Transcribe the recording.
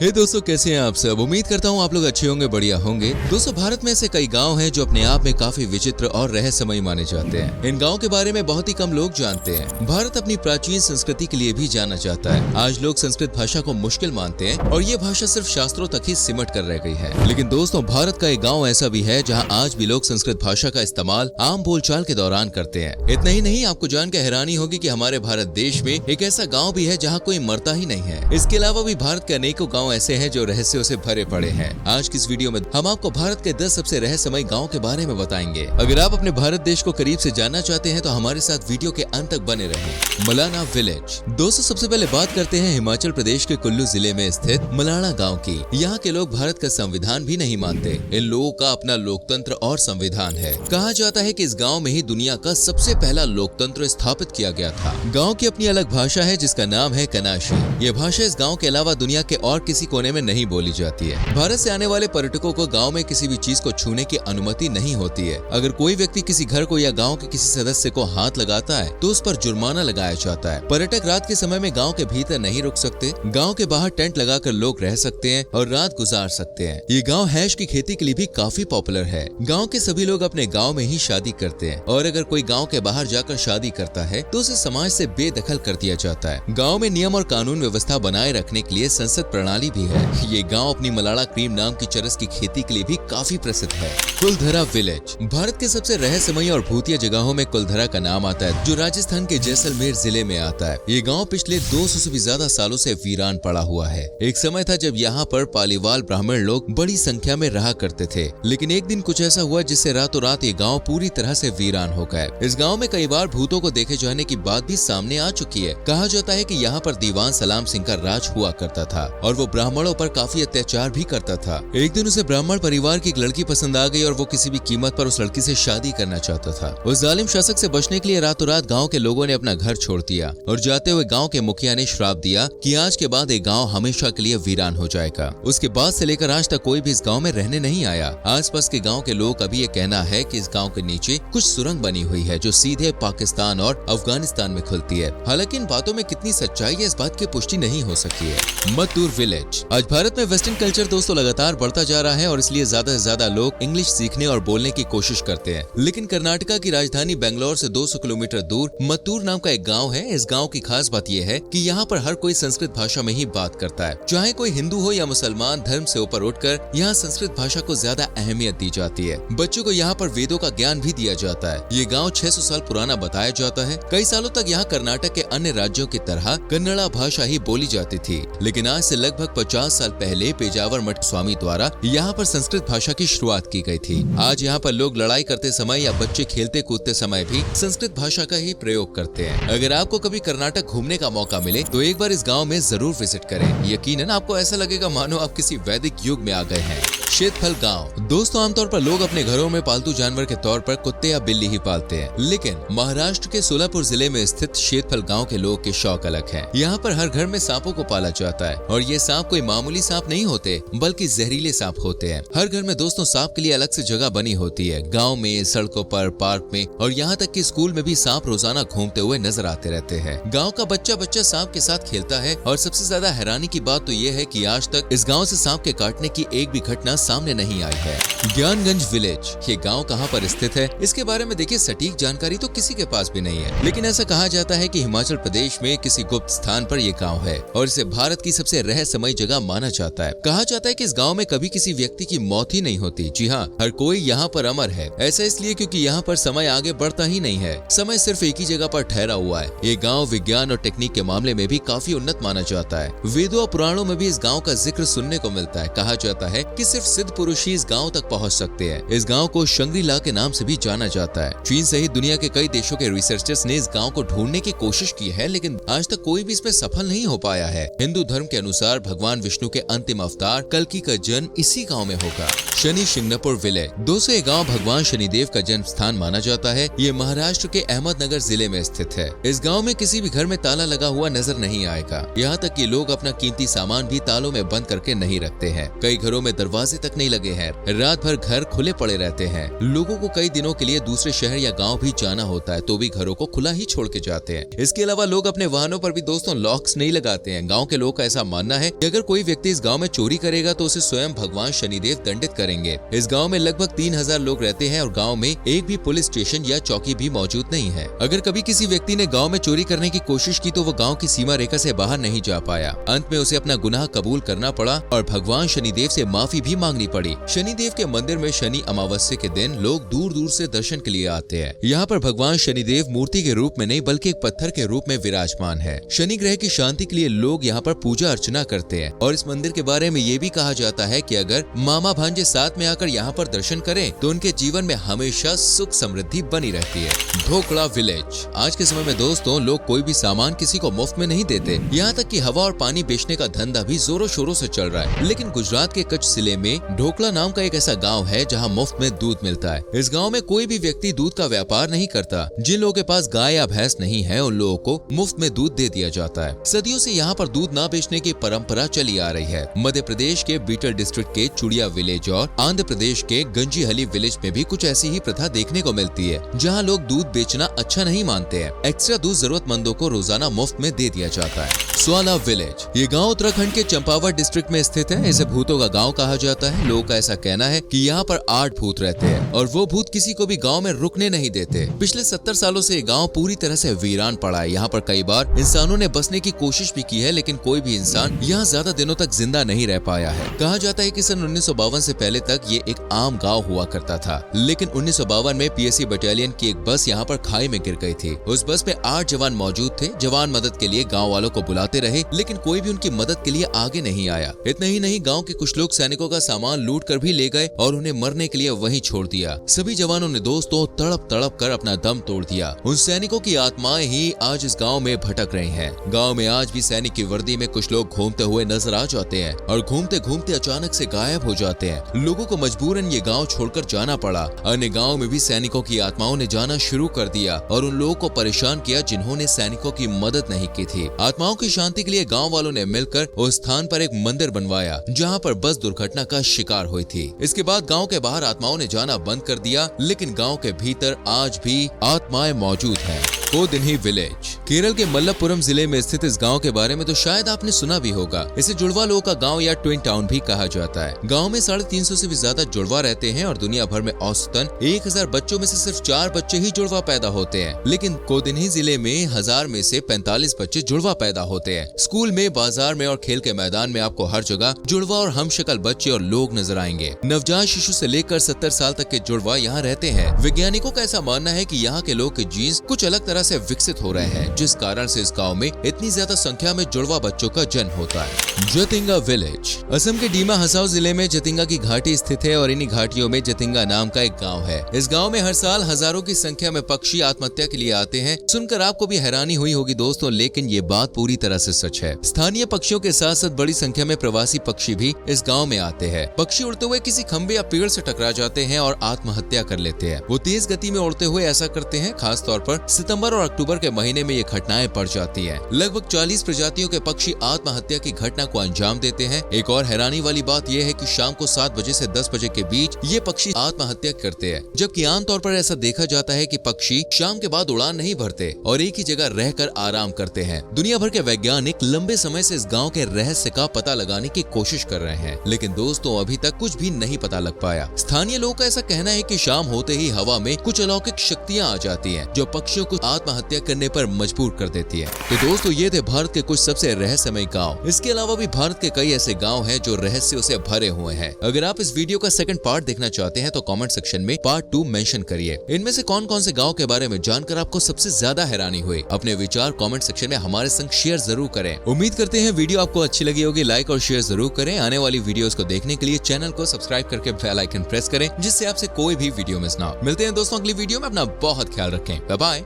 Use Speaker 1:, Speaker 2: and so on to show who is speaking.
Speaker 1: हे दोस्तों, कैसे हैं आप सब। उम्मीद करता हूँ आप लोग अच्छे होंगे, बढ़िया होंगे। दोस्तों, भारत में ऐसे कई गांव हैं जो अपने आप में काफी विचित्र और रहस्यमयी माने जाते हैं। इन गांव के बारे में बहुत ही कम लोग जानते हैं। भारत अपनी प्राचीन संस्कृति के लिए भी जाना जाता है। आज लोग संस्कृत भाषा को मुश्किल मानते हैं और ये भाषा सिर्फ शास्त्रों तक ही सिमट कर रह गई है। लेकिन दोस्तों, भारत का एक गाँव ऐसा भी है जहाँ आज भी लोग संस्कृत भाषा का इस्तेमाल आम बोलचाल के दौरान करते हैं। इतना ही नहीं, आपको जानकर हैरानी होगी कि हमारे भारत देश में एक ऐसा गाँव भी है जहाँ कोई मरता ही नहीं है। इसके अलावा भी भारत के अनेकों गाँव ऐसे हैं जो रहस्यों से भरे पड़े हैं। आज की इस वीडियो में हम आपको भारत के 10 सबसे रहस्यमयी गांव के बारे में बताएंगे। अगर आप अपने भारत देश को करीब से जानना चाहते हैं तो हमारे साथ वीडियो के अंत तक बने रहें। मलाना विलेज। दोस्तों, सबसे पहले बात करते हैं हिमाचल प्रदेश के कुल्लू जिले में स्थित मलाना गाँव की। यहाँ के लोग भारत का संविधान भी नहीं मानते। इन लोगों का अपना लोकतंत्र और संविधान है। कहा जाता है कि इस गाँव में ही दुनिया का सबसे पहला लोकतंत्र स्थापित किया गया था। गाँव की अपनी अलग भाषा है जिसका नाम है कनाशी। ये भाषा इस गाँव के अलावा दुनिया के और किसी कोने में नहीं बोली जाती है। भारत से आने वाले पर्यटकों को गांव में किसी भी चीज को छूने की अनुमति नहीं होती है। अगर कोई व्यक्ति किसी घर को या गांव के किसी सदस्य को हाथ लगाता है तो उस पर जुर्माना लगाया जाता है। पर्यटक रात के समय में गांव के भीतर नहीं रुक सकते। गांव के बाहर टेंट लगाकर लोग रह सकते हैं और रात गुजार सकते हैं। ये गाँव हैश की खेती के लिए भी काफी पॉपुलर है। गाँव के सभी लोग अपने गाँव में ही शादी करते हैं और अगर कोई गाँव के बाहर जाकर शादी करता है तो उसे समाज से बेदखल कर दिया जाता है। गाँव में नियम और कानून व्यवस्था बनाए रखने के लिए संसद प्रणाली भी है। ये गांव अपनी मलाड़ा क्रीम नाम की चरस की खेती के लिए भी काफी प्रसिद्ध है। कुलधरा विलेज। भारत के सबसे रहस्यमयी और भूतिया जगहों में कुलधरा का नाम आता है, जो राजस्थान के जैसलमेर जिले में आता है। ये गांव पिछले 200 से भी ज्यादा सालों से वीरान पड़ा हुआ है। एक समय था जब यहाँ पर पालीवाल ब्राह्मण लोग बड़ी संख्या में रहा करते थे, लेकिन एक दिन कुछ ऐसा हुआ जिससे रातों रात ये गाँव पूरी तरह से वीरान हो गए। इस गाँव में कई बार भूतों को देखे जाने की बात भी सामने आ चुकी है। कहा जाता है कि यहाँ पर दीवान सलाम सिंह का राज हुआ करता था और वो ब्राह्मणों पर काफी अत्याचार भी करता था। एक दिन उसे ब्राह्मण परिवार की एक लड़की पसंद आ गई और वो किसी भी कीमत पर उस लड़की से शादी करना चाहता था। उस जालिम शासक से बचने के लिए रातों रात गांव के लोगों ने अपना घर छोड़ दिया और जाते हुए गांव के मुखिया ने श्राप दिया कि आज के बाद ये गांव हमेशा के लिए वीरान हो जाएगा। उसके बाद से लेकर आज तक कोई भी इस गाँव में रहने नहीं आया। आसपास के गाँव के लोगों का भी ये कहना है कि इस गाँव के नीचे कुछ सुरंग बनी हुई है जो सीधे पाकिस्तान और अफगानिस्तान में खुलती है। हालांकि इन बातों में कितनी सच्चाई है इस बात की पुष्टि नहीं हो सकी है। मत्तूर विलेज। आज भारत में वेस्टर्न कल्चर दोस्तों लगातार बढ़ता जा रहा है और इसलिए ज्यादा से ज्यादा लोग इंग्लिश सीखने और बोलने की कोशिश करते हैं। लेकिन कर्नाटका की राजधानी बेंगलोर से 200 किलोमीटर दूर मत्तूर नाम का एक गांव है। इस गांव की खास बात यह है कि यहाँ पर हर कोई संस्कृत भाषा में ही बात करता है। चाहे कोई हिंदू हो या मुसलमान, धर्म से ऊपर उठकर यहाँ संस्कृत भाषा को ज्यादा अहमियत दी जाती है। बच्चों को यहाँ पर वेदों का ज्ञान भी दिया जाता है। ये गाँव 600 साल पुराना बताया जाता है। कई सालों तक यहाँ कर्नाटक के अन्य राज्यों की तरह कन्नड़ा भाषा ही बोली जाती थी, लेकिन आज से लगभग 50 साल पहले पेजावर मठ स्वामी द्वारा यहाँ पर संस्कृत भाषा की शुरुआत की गई थी। आज यहाँ पर लोग लड़ाई करते समय या बच्चे खेलते कूदते समय भी संस्कृत भाषा का ही प्रयोग करते हैं। अगर आपको कभी कर्नाटक घूमने का मौका मिले तो एक बार इस गाँव में जरूर विजिट करें। यकीनन आपको ऐसा लगेगा मानो आप किसी वैदिक युग में आ गए हैं। शेतफल गांव। दोस्तों, आमतौर पर लोग अपने घरों में पालतू जानवर के तौर पर कुत्ते या बिल्ली ही पालते हैं, लेकिन महाराष्ट्र के सोलापुर जिले में स्थित शेतफल गांव के लोगों के शौक अलग हैं। यहाँ पर हर घर में सांपों को पाला जाता है और ये सांप कोई मामूली सांप नहीं होते बल्कि जहरीले सांप होते हैं। हर घर में दोस्तों सांप के लिए अलग से जगह बनी होती है। गाँव में, सड़कों पर, पार्क में और यहाँ तक कि स्कूल में भी सांप रोजाना घूमते हुए नजर आते रहते हैं। गाँव का बच्चा बच्चा सांप के साथ खेलता है और सबसे ज्यादा हैरानी की बात तो ये है कि आज तक इस गाँव से सांप के काटने की एक भी घटना सामने नहीं आई है। ज्ञानगंज विलेज। ये गांव कहां पर स्थित है इसके बारे में देखिए सटीक जानकारी तो किसी के पास भी नहीं है, लेकिन ऐसा कहा जाता है कि हिमाचल प्रदेश में किसी गुप्त स्थान पर यह गांव है और इसे भारत की सबसे रहस्यमयी जगह माना जाता है। कहा जाता है कि इस गांव में कभी किसी व्यक्ति की मौत ही नहीं होती। जी हाँ, हर कोई यहाँ पर अमर है। ऐसा इसलिए क्योंकि यहाँ पर समय आगे बढ़ता ही नहीं है, समय सिर्फ एक ही जगह पर ठहरा हुआ है। ये गाँव विज्ञान और टेक्निक के मामले में भी काफी उन्नत माना जाता है। वेदों और पुराणों में भी इस गाँव का जिक्र सुनने को मिलता है। कहा जाता है कि सिर्फ सिद्ध पुरुष ही इस गाँव तक पहुँच सकते हैं। इस गाँव को शंग्री-ला के नाम से भी जाना जाता है। चीन सहित दुनिया के कई देशों के रिसर्चर्स ने इस गाँव को ढूंढने की कोशिश की है, लेकिन आज तक कोई भी इसमें सफल नहीं हो पाया है। हिंदू धर्म के अनुसार भगवान विष्णु के अंतिम अवतार कल्कि का जन्म इसी गाँव में होगा। शनि शिंगणापुर विलेज। दोस्तों, ये गाँव भगवान शनिदेव का जन्म स्थान माना जाता है। ये महाराष्ट्र के अहमदनगर जिले में स्थित है। इस गाँव में किसी भी घर में ताला लगा हुआ नजर नहीं आएगा। यहाँ तक कि लोग अपना कीमती सामान भी तालों में बंद करके नहीं रखते हैं। कई घरों में दरवाजे तक नहीं लगे हैं। रात भर घर खुले पड़े रहते हैं। लोगों को कई दिनों के लिए दूसरे शहर या गाँव भी जाना होता है तो भी घरों को खुला ही छोड़ के जाते हैं। इसके अलावा लोग अपने वाहनों पर भी दोस्तों लॉक्स नहीं लगाते हैं। गाँव के लोग का ऐसा मानना है कि अगर कोई व्यक्ति इस गाँव में चोरी करेगा तो उसे स्वयं भगवान शनिदेव दंडित करेंगे। इस गाँव में लगभग 3000 लोग रहते हैं और गाँव में एक भी पुलिस स्टेशन या चौकी भी मौजूद नहीं है। अगर कभी किसी व्यक्ति ने गाँव में चोरी करने की कोशिश की तो वो गाँव की सीमा रेखा से बाहर नहीं जा पाया। अंत में उसे अपना गुनाह कबूल करना पड़ा और भगवान शनिदेव से माफी भी मांगनी पड़ी। शनिदेव के मंदिर में शनि अमावस्या के दिन लोग दूर दूर से दर्शन के लिए आते हैं। यहाँ पर भगवान शनिदेव मूर्ति के रूप में नहीं बल्कि एक पत्थर के रूप में विराजमान है। शनि ग्रह की शांति के लिए लोग यहाँ पर पूजा अर्चना करते हैं और इस मंदिर के बारे में ये भी कहा जाता है कि अगर मामा भांजे साथ में आकर यहाँ पर दर्शन करें तो उनके जीवन में हमेशा सुख समृद्धि बनी रहती है। ढोकड़ा विलेज। आज के समय में दोस्तों लोग कोई भी सामान किसी को मुफ्त में नहीं देते। यहाँ तक कि हवा और पानी बेचने का धंधा भी जोरों शोरों से चल रहा है। लेकिन गुजरात के कच्छ जिले में ढोकड़ा नाम का एक ऐसा गांव है जहां मुफ्त में दूध मिलता है। इस गांव में कोई भी व्यक्ति दूध का व्यापार नहीं करता। जिन लोगों के पास गाय या भैंस नहीं है उन लोगों को मुफ्त में दूध दे दिया जाता है। सदियों से यहाँ पर दूध न बेचने की परंपरा चली आ रही है। मध्य प्रदेश के बीटल डिस्ट्रिक्ट के चुड़िया विलेज और आंध्र प्रदेश के गंजीहली विलेज में भी कुछ ऐसी ही प्रथा देखने को मिलती है जहाँ लोग दूध बेचना अच्छा नहीं मानते हैं। एक्स्ट्रा दूध जरूरतमंदों को रोजाना मुफ्त में दे दिया जाता है। स्वाला विलेज। ये गांव उत्तराखंड के चंपावत डिस्ट्रिक्ट में स्थित है। इसे भूतों का गांव कहा जाता है। लोगों का ऐसा कहना है कि यहाँ पर 8 भूत रहते हैं और वो भूत किसी को भी गांव में रुकने नहीं देते। पिछले 70 सालों से ये गांव पूरी तरह से वीरान पड़ा है। यहाँ पर कई बार इंसानों ने बसने की कोशिश भी की है लेकिन कोई भी इंसान यहाँ ज्यादा दिनों तक जिंदा नहीं रह पाया है। कहा जाता है कि सन 1952 से पहले तक ये एक आम गाँव हुआ करता था, लेकिन 1952 में PSC बटालियन की एक बस यहाँ पर खाई में गिर गई थी। उस बस में 8 जवान मौजूद थे। जवान मदद के लिए गाँव वालों को बुलाते रहे लेकिन कोई भी उनकी मदद के लिए आगे नहीं आया। इतना ही नहीं, गांव के कुछ लोग सैनिकों का सामान लूट कर भी ले गए और उन्हें मरने के लिए वहीं छोड़ दिया। सभी जवानों ने दोस्तों तड़प तड़प कर अपना दम तोड़ दिया। उन सैनिकों की आत्माएं ही आज इस गांव में भटक रही हैं। गांव में आज भी सैनिक की वर्दी में कुछ लोग घूमते हुए नजर आ जाते हैं और घूमते घूमते अचानक से गायब हो जाते हैं। लोगों को मजबूरन ये गाँव छोड़कर जाना पड़ा। अन्य गाँव में भी सैनिकों की आत्माओं ने जाना शुरू कर दिया और उन लोगों को परेशान किया जिन्होंने सैनिकों की मदद नहीं की थी। आत्माओं की शांति के लिए गाँव वालों ने मिलकर उस स्थान पर एक मंदिर बनवाया जहाँ पर बस दुर्घटना का शिकार हुई थी। इसके बाद गांव के बाहर आत्माओं ने जाना बंद कर दिया, लेकिन गांव के भीतर आज भी आत्माएं मौजूद हैं। कोदिन्ही विलेज। केरल के मल्लपुरम जिले में स्थित इस गांव के बारे में तो शायद आपने सुना भी होगा। इसे जुड़वा लोगों का गांव या ट्विन टाउन भी कहा जाता है। गांव में 350 से भी ज्यादा जुड़वा रहते हैं और दुनिया भर में औसतन 1000 बच्चों में से सिर्फ 4 बच्चे ही जुड़वा पैदा होते हैं। लेकिन कोदिन्ही जिले में 1000 में से 45 बच्चे जुड़वा पैदा होते हैं। स्कूल में, बाजार में और खेल के मैदान में आपको हर जगह जुड़वा और हमशक्ल बच्चे और लोग नजर आएंगे। नवजात शिशु से लेकर 70 साल तक के जुड़वा यहाँ रहते हैं। वैज्ञानिकों का ऐसा मानना है कि यहाँ के लोग के जीन्स कुछ अलग तरह से विकसित हो रहे हैं, जिस कारण से इस गांव में इतनी ज्यादा संख्या में जुड़वा बच्चों का जन्म होता है। जतिंगा विलेज। असम के डीमा हसाओ जिले में जतिंगा की घाटी स्थित है और इन्हीं घाटियों में जतिंगा नाम का एक गाँव है। इस गाँव में हर साल हजारों की संख्या में पक्षी आत्महत्या के लिए आते हैं। सुनकर आपको भी हैरानी हुई होगी दोस्तों, लेकिन ये बात पूरी तरह से सच है। स्थानीय पक्षियों के साथ साथ बड़ी संख्या में प्रवासी पक्षी भी इस गांव में आते हैं। पक्षी उड़ते हुए किसी खंबे या पेड़ से टकरा जाते हैं और आत्महत्या कर लेते हैं। वो तेज गति में उड़ते हुए ऐसा करते हैं। खास तौर पर सितंबर और अक्टूबर के महीने में ये घटनाएं बढ़ जाती हैं। लगभग 40 प्रजातियों के पक्षी आत्महत्या की घटना को अंजाम देते हैं। एक और हैरानी वाली बात यह है कि शाम को 7 बजे से 10 बजे के बीच ये पक्षी आत्महत्या करते हैं, जबकि आमतौर पर ऐसा देखा जाता है कि पक्षी शाम के बाद उड़ान नहीं भरते और एक ही जगह रहकर आराम करते हैं। दुनिया भर के वैज्ञानिक लंबे समय से इस गाँव के रहस्य का पता लगाने की कोशिश कर रहे हैं, लेकिन दोस्तों अभी तक कुछ भी नहीं पता लग पाया। स्थानीय लोगों का ऐसा कहना है कि शाम होते ही हवा में कुछ अलौकिक शक्तियां आ जाती हैं, जो पक्षियों को आत्महत्या करने पर मजबूर कर देती है। तो दोस्तों ये थे भारत के कुछ सबसे रहस्यमय गाँव। इसके अलावा भी भारत के कई ऐसे गाँव हैं जो रहस्यों से भरे हुए हैं। अगर आप इस वीडियो का सेकंड पार्ट देखना चाहते हैं तो कमेंट सेक्शन में पार्ट 2 मेंशन करिए। इनमें से कौन कौन से गाँव के बारे में जानकर आपको सबसे ज्यादा हैरानी हुई, अपने विचार कमेंट सेक्शन में हमारे संग शेयर जरूर करें। उम्मीद करते हैं वीडियो आपको अच्छी लगी होगी। लाइक और शेयर जरूर करें। आने वाली वीडियोस को देखने के लिए चैनल को सब्सक्राइब करके बेल आइकन प्रेस करें, जिससे आपसे कोई भी वीडियो मिस ना हो। मिलते हैं दोस्तों अगली वीडियो में। अपना बहुत ख्याल रखें। Bye bye.